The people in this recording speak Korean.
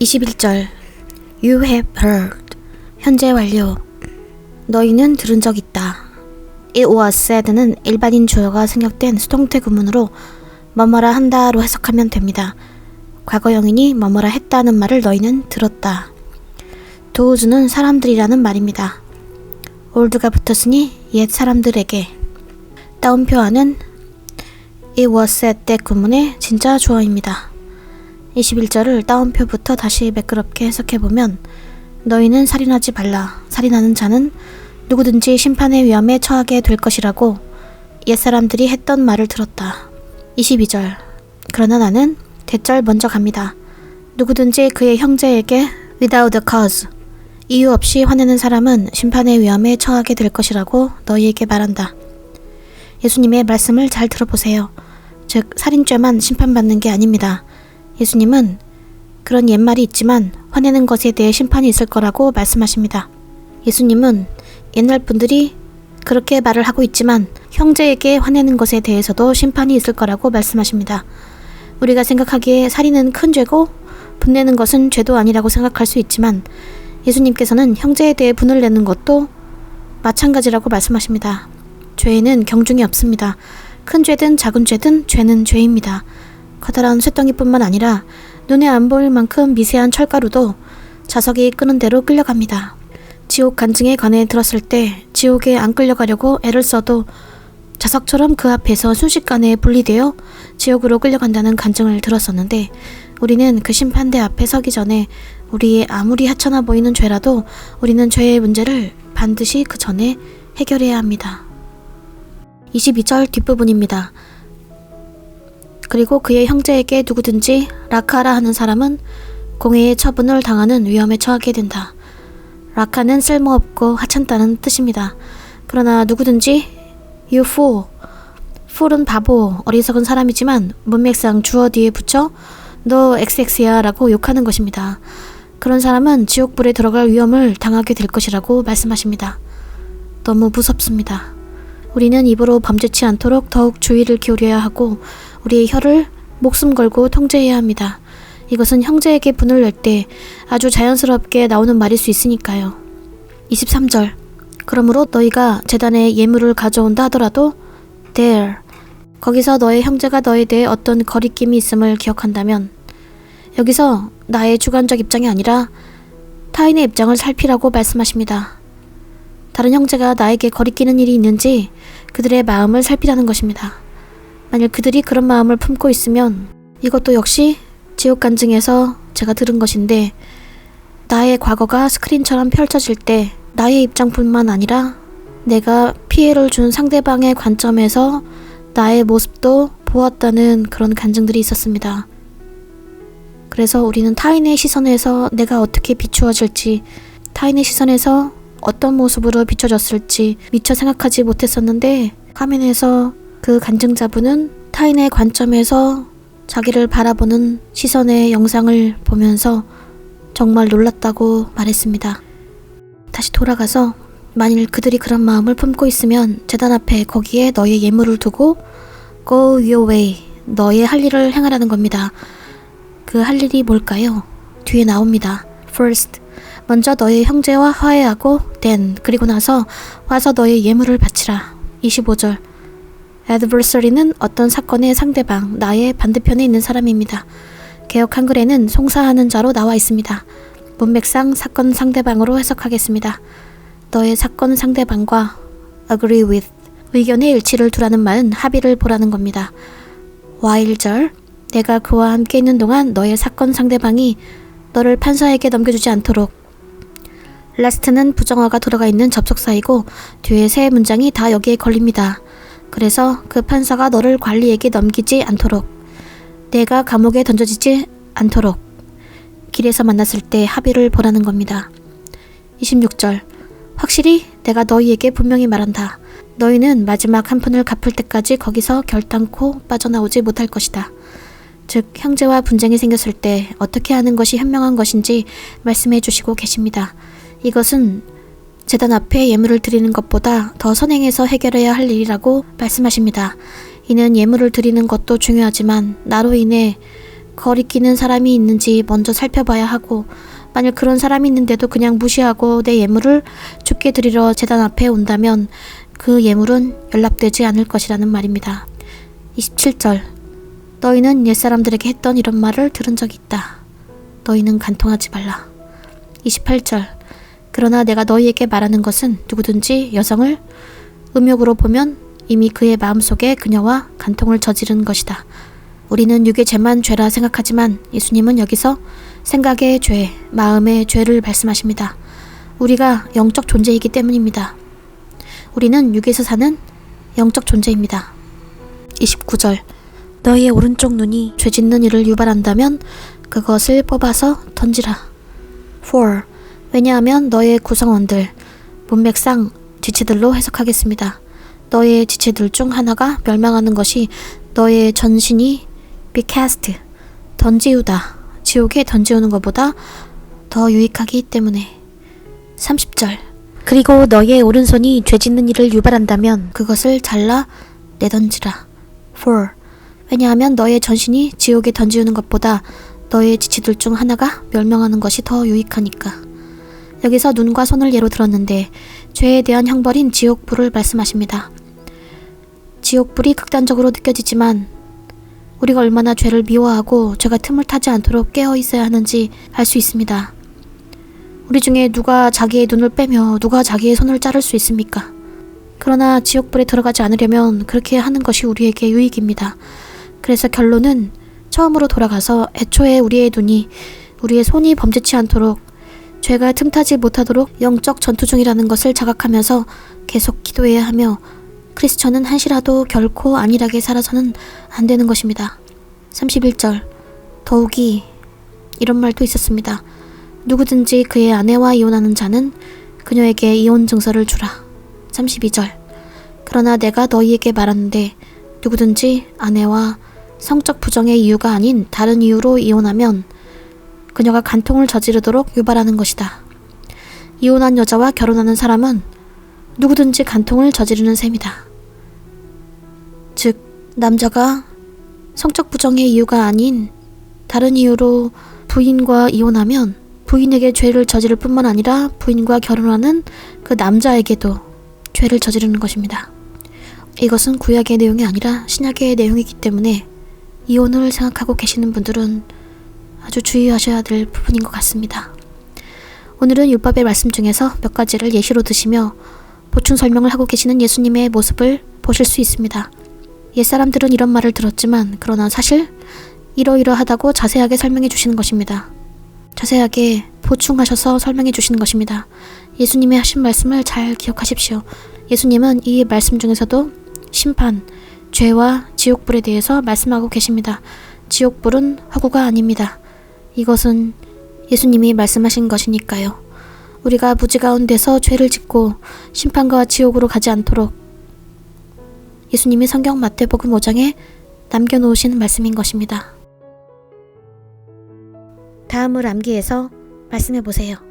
21절 You have heard. 현재 완료. 너희는 들은 적 있다. It was said는 일반인 주어가 생략된 수동태 구문으로 뭐뭐라 한다로 해석하면 됩니다. 과거형이니 뭐뭐라 했다는 말을 너희는 들었다. those는 사람들이라는 말입니다. old가 붙었으니 옛 사람들에게. 따옴표 안은 It was said that 구문의 진짜 주어입니다. 21절을 따옴표부터 다시 매끄럽게 해석해보면 너희는 살인하지 말라. 살인하는 자는 누구든지 심판의 위험에 처하게 될 것이라고 옛사람들이 했던 말을 들었다. 22절 그러나 나는 대절 먼저 갑니다. 누구든지 그의 형제에게 without a cause 이유 없이 화내는 사람은 심판의 위험에 처하게 될 것이라고 너희에게 말한다. 예수님의 말씀을 잘 들어보세요. 즉 살인죄만 심판받는 게 아닙니다. 예수님은 그런 옛말이 있지만 화내는 것에 대해 심판이 있을 거라고 말씀하십니다. 예수님은 옛날 분들이 그렇게 말을 하고 있지만 형제에게 화내는 것에 대해서도 심판이 있을 거라고 말씀하십니다. 우리가 생각하기에 살인은 큰 죄고 분내는 것은 죄도 아니라고 생각할 수 있지만 예수님께서는 형제에 대해 분을 내는 것도 마찬가지라고 말씀하십니다. 죄에는 경중이 없습니다. 큰 죄든 작은 죄든 죄는 죄입니다. 커다란 쇳덩이뿐만 아니라 눈에 안 보일 만큼 미세한 철가루도 자석이 끄는 대로 끌려갑니다. 지옥 간증에 관해 들었을 때 지옥에 안 끌려가려고 애를 써도 자석처럼 그 앞에서 순식간에 분리되어 지옥으로 끌려간다는 간증을 들었었는데 우리는 그 심판대 앞에 서기 전에 우리의 아무리 하찮아 보이는 죄라도 우리는 죄의 문제를 반드시 그 전에 해결해야 합니다. 22절 뒷부분입니다. 그리고 그의 형제에게 누구든지 라카라 하는 사람은 공회의 처분을 당하는 위험에 처하게 된다. 라카는 쓸모없고 하찮다는 뜻입니다. 그러나 누구든지 you fool, fool은 바보, 어리석은 사람이지만 문맥상 주어 뒤에 붙여 너 XX야 라고 욕하는 것입니다. 그런 사람은 지옥불에 들어갈 위험을 당하게 될 것이라고 말씀하십니다. 너무 무섭습니다. 우리는 입으로 범죄치 않도록 더욱 주의를 기울여야 하고 우리의 혀를 목숨 걸고 통제해야 합니다. 이것은 형제에게 분을 낼 때 아주 자연스럽게 나오는 말일 수 있으니까요. 23절 그러므로 너희가 제단에 예물을 가져온다 하더라도 there 거기서 너의 형제가 너에 대해 어떤 거리낌이 있음을 기억한다면 여기서 나의 주관적 입장이 아니라 타인의 입장을 살피라고 말씀하십니다. 다른 형제가 나에게 거리끼는 일이 있는지 그들의 마음을 살피라는 것입니다. 만일 그들이 그런 마음을 품고 있으면 이것도 역시 지옥 간증에서 제가 들은 것인데 나의 과거가 스크린처럼 펼쳐질 때 나의 입장뿐만 아니라 내가 피해를 준 상대방의 관점에서 나의 모습도 보았다는 그런 간증들이 있었습니다. 그래서 우리는 타인의 시선에서 내가 어떻게 비추어질지 타인의 시선에서 어떤 모습으로 비춰졌을지 미처 생각하지 못했었는데 화면에서 그 간증자분은 타인의 관점에서 자기를 바라보는 시선의 영상을 보면서 정말 놀랐다고 말했습니다. 다시 돌아가서 만일 그들이 그런 마음을 품고 있으면 제단 앞에 거기에 너의 예물을 두고 Go your way, 너의 할 일을 행하라는 겁니다. 그 할 일이 뭘까요? 뒤에 나옵니다. First, 먼저 너의 형제와 화해하고 then, 그리고 나서 와서 너의 예물을 바치라. 25절 adversary는 어떤 사건의 상대방, 나의 반대편에 있는 사람입니다. 개역 한글에는 송사하는 자로 나와 있습니다. 문맥상 사건 상대방으로 해석하겠습니다. 너의 사건 상대방과 agree with, 의견의 일치를 두라는 말은 합의를 보라는 겁니다. while절, 내가 그와 함께 있는 동안 너의 사건 상대방이 너를 판사에게 넘겨주지 않도록. last는 부정어가 들어가 있는 접속사이고 뒤에 세 문장이 다 여기에 걸립니다. 그래서 그 판사가 너를 관리에게 넘기지 않도록, 내가 감옥에 던져지지 않도록 길에서 만났을 때 합의를 보라는 겁니다. 26절 확실히 내가 너희에게 분명히 말한다. 너희는 마지막 한 푼을 갚을 때까지 거기서 결단코 빠져나오지 못할 것이다. 즉 형제와 분쟁이 생겼을 때 어떻게 하는 것이 현명한 것인지 말씀해 주시고 계십니다. 이것은 제단 앞에 예물을 드리는 것보다 더 선행해서 해결해야 할 일이라고 말씀하십니다. 이는 예물을 드리는 것도 중요하지만 나로 인해 거리끼는 사람이 있는지 먼저 살펴봐야 하고, 만일 그런 사람이 있는데도 그냥 무시하고 내 예물을 주께 드리러 제단 앞에 온다면 그 예물은 연락되지 않을 것이라는 말입니다. 27절. 너희는 옛사람들에게 했던 이런 말을 들은 적이 있다. 너희는 간통하지 말라. 28절. 그러나 내가 너희에게 말하는 것은 누구든지 여성을 음욕으로 보면 이미 그의 마음속에 그녀와 간통을 저지른 것이다. 우리는 육의 죄만 죄라 생각하지만 예수님은 여기서 생각의 죄, 마음의 죄를 말씀하십니다. 우리가 영적 존재이기 때문입니다. 우리는 육에서 사는 영적 존재입니다. 29절. 너희의 오른쪽 눈이 죄 짓는 일을 유발한다면 그것을 뽑아서 던지라. 4. 왜냐하면 너의 구성원들, 문맥상 지체들로 해석하겠습니다. 너의 지체들 중 하나가 멸망하는 것이 너의 전신이 be cast, 던지우다, 지옥에 던지우는 것보다 더 유익하기 때문에. 30절. 그리고 너의 오른손이 죄 짓는 일을 유발한다면 그것을 잘라 내던지라. 4. 왜냐하면 너의 전신이 지옥에 던지우는 것보다 너의 지체들 중 하나가 멸망하는 것이 더 유익하니까. 여기서 눈과 손을 예로 들었는데 죄에 대한 형벌인 지옥불을 말씀하십니다. 지옥불이 극단적으로 느껴지지만 우리가 얼마나 죄를 미워하고 죄가 틈을 타지 않도록 깨어 있어야 하는지 알 수 있습니다. 우리 중에 누가 자기의 눈을 빼며 누가 자기의 손을 자를 수 있습니까? 그러나 지옥불에 들어가지 않으려면 그렇게 하는 것이 우리에게 유익입니다. 그래서 결론은 처음으로 돌아가서 애초에 우리의 눈이, 우리의 손이 범죄치 않도록 죄가 틈타지 못하도록 영적 전투 중이라는 것을 자각하면서 계속 기도해야 하며 크리스천은 한시라도 결코 안일하게 살아서는 안 되는 것입니다. 31절. 더욱이 이런 말도 있었습니다. 누구든지 그의 아내와 이혼하는 자는 그녀에게 이혼 증서를 주라. 32절. 그러나 내가 너희에게 말하는데 누구든지 아내와 성적 부정의 이유가 아닌 다른 이유로 이혼하면 그녀가 간통을 저지르도록 유발하는 것이다. 이혼한 여자와 결혼하는 사람은 누구든지 간통을 저지르는 셈이다. 즉, 남자가 성적 부정의 이유가 아닌 다른 이유로 부인과 이혼하면 부인에게 죄를 저지를 뿐만 아니라 부인과 결혼하는 그 남자에게도 죄를 저지르는 것입니다. 이것은 구약의 내용이 아니라 신약의 내용이기 때문에 이혼을 생각하고 계시는 분들은 아주 주의하셔야 될 부분인 것 같습니다. 오늘은 율법의 말씀 중에서 몇 가지를 예시로 드시며 보충 설명을 하고 계시는 예수님의 모습을 보실 수 있습니다. 옛사람들은 이런 말을 들었지만 그러나 사실 이러이러하다고 자세하게 설명해 주시는 것입니다. 자세하게 보충하셔서 설명해 주시는 것입니다. 예수님의 하신 말씀을 잘 기억하십시오. 예수님은 이 말씀 중에서도 심판, 죄와 지옥불에 대해서 말씀하고 계십니다. 지옥불은 허구가 아닙니다. 이것은 예수님이 말씀하신 것이니까요. 우리가 무지 가운데서 죄를 짓고 심판과 지옥으로 가지 않도록 예수님이 성경 마태복음 5장에 남겨놓으신 말씀인 것입니다. 다음을 암기해서 말씀해 보세요.